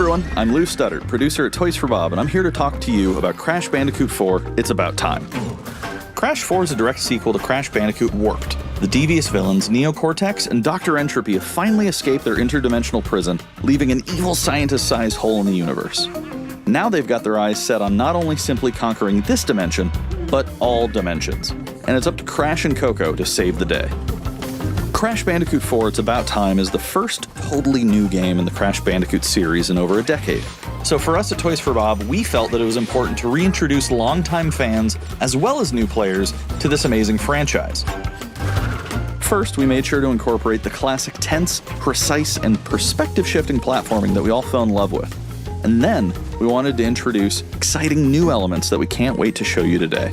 everyone, I'm Lou Studdard, producer at Toys for Bob, and I'm here to talk to you about Crash Bandicoot 4, It's About Time. Crash 4 is a direct sequel to Crash Bandicoot Warped. The devious villains, Neo Cortex and Dr. Entropy, have finally escaped their interdimensional prison, leaving an evil scientist-sized hole in the universe. Now they've got their eyes set on not only simply conquering this dimension, but all dimensions. And it's up to Crash and Coco to save the day. Crash Bandicoot 4 It's About Time is the first totally new game in the Crash Bandicoot series in over a decade. So for us at Toys for Bob, we felt that it was important to reintroduce longtime fans, as well as new players, to this amazing franchise. First, we made sure to incorporate the classic tense, precise, and perspective-shifting platforming that we all fell in love with. And then, we wanted to introduce exciting new elements that we can't wait to show you today.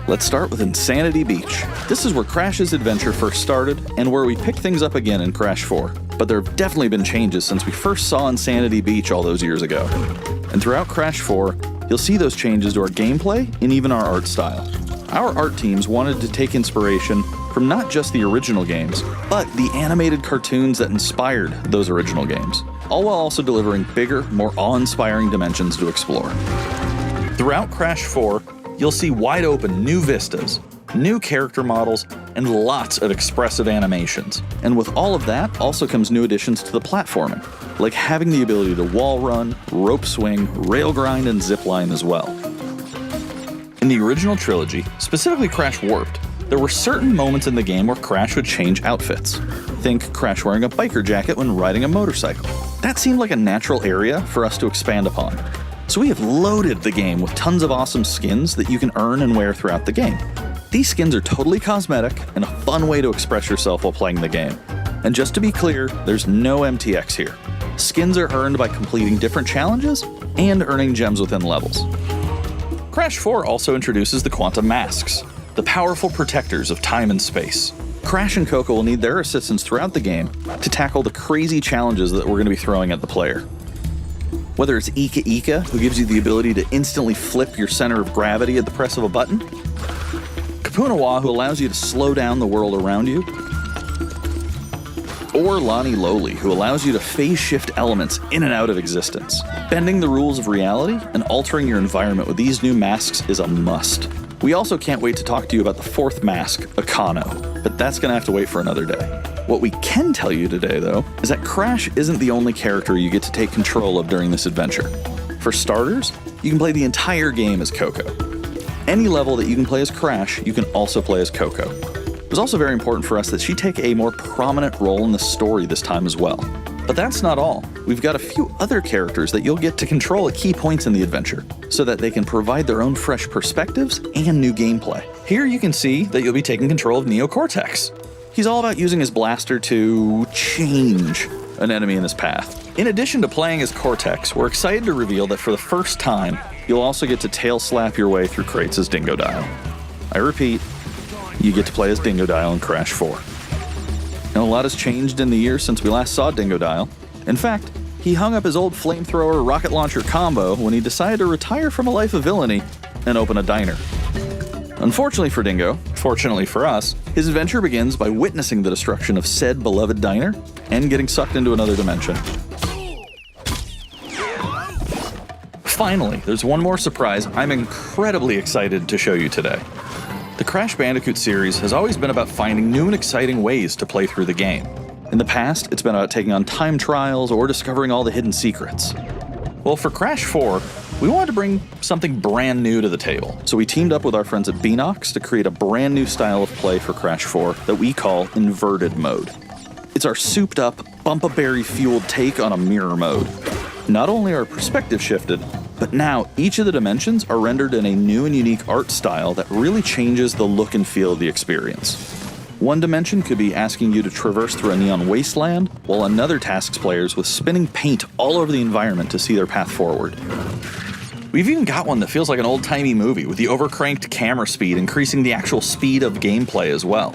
Let's start with Insanity Beach. This is where Crash's adventure first started, and where we pick things up again in Crash 4. But there have definitely been changes since we first saw Insanity Beach all those years ago. And throughout Crash 4, you'll see those changes to our gameplay and even our art style. Our art teams wanted to take inspiration from not just the original games, but the animated cartoons that inspired those original games, all while also delivering bigger, more awe-inspiring dimensions to explore. Throughout Crash 4, you'll see wide-open new vistas, new character models, and lots of expressive animations. And with all of that also comes new additions to the platforming, like having the ability to wall run, rope swing, rail grind, and zipline as well. In the original trilogy, specifically Crash Warped, there were certain moments in the game where Crash would change outfits. Think Crash wearing a biker jacket when riding a motorcycle. That seemed like a natural area for us to expand upon. So we have loaded the game with tons of awesome skins that you can earn and wear throughout the game. These skins are totally cosmetic and a fun way to express yourself while playing the game. And just to be clear, there's no MTX here. Skins are earned by completing different challenges and earning gems within levels. Crash 4 also introduces the Quantum Masks, the powerful protectors of time and space. Crash and Coco will need their assistance throughout the game to tackle the crazy challenges that we're going to be throwing at the player. Whether it's Ika Ika, who gives you the ability to instantly flip your center of gravity at the press of a button, Kapunawa, who allows you to slow down the world around you, or Lani Loli, who allows you to phase shift elements in and out of existence. Bending the rules of reality and altering your environment with these new masks is a must. We also can't wait to talk to you about the fourth mask, Akano, but that's gonna have to wait for another day. What we can tell you today, though, is that Crash isn't the only character you get to take control of during this adventure. For starters, you can play the entire game as Coco. Any level that you can play as Crash, you can also play as Coco. It was also very important for us that she take a more prominent role in the story this time as well. But that's not all. We've got a few other characters that you'll get to control at key points in the adventure, so that they can provide their own fresh perspectives and new gameplay. Here you can see that you'll be taking control of Neo Cortex. He's all about using his blaster to change an enemy in his path. In addition to playing as Cortex, we're excited to reveal that for the first time, you'll also get to tail slap your way through crates as Dingodile. I repeat, you get to play as Dingodile in Crash 4. Now, a lot has changed in the years since we last saw Dingodile. In fact, he hung up his old flamethrower rocket launcher combo when he decided to retire from a life of villainy and open a diner. Unfortunately for Dingo, fortunately for us, his adventure begins by witnessing the destruction of said beloved diner and getting sucked into another dimension. Finally, there's one more surprise I'm incredibly excited to show you today. The Crash Bandicoot series has always been about finding new and exciting ways to play through the game. In the past, it's been about taking on time trials or discovering all the hidden secrets. Well, for Crash 4, we wanted to bring something brand new to the table, so we teamed up with our friends at Beanox to create a brand new style of play for Crash 4 that we call Inverted Mode. It's our souped-up, bumpa-berry-fueled take on a mirror mode. Not only are perspective shifted, but now each of the dimensions are rendered in a new and unique art style that really changes the look and feel of the experience. One dimension could be asking you to traverse through a neon wasteland, while another tasks players with spinning paint all over the environment to see their path forward. We've even got one that feels like an old-timey movie, with the overcranked camera speed increasing the actual speed of gameplay as well.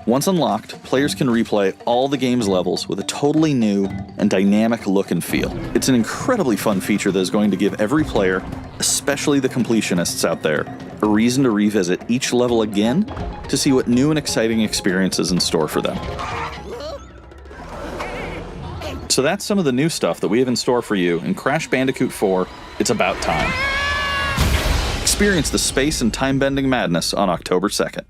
Once unlocked, players can replay all the game's levels with a totally new and dynamic look and feel. It's an incredibly fun feature that is going to give every player, especially the completionists out there, a reason to revisit each level again to see what new and exciting experiences in store for them. So that's some of the new stuff that we have in store for you in Crash Bandicoot 4, It's About Time. Experience the space and time-bending madness on October 2nd.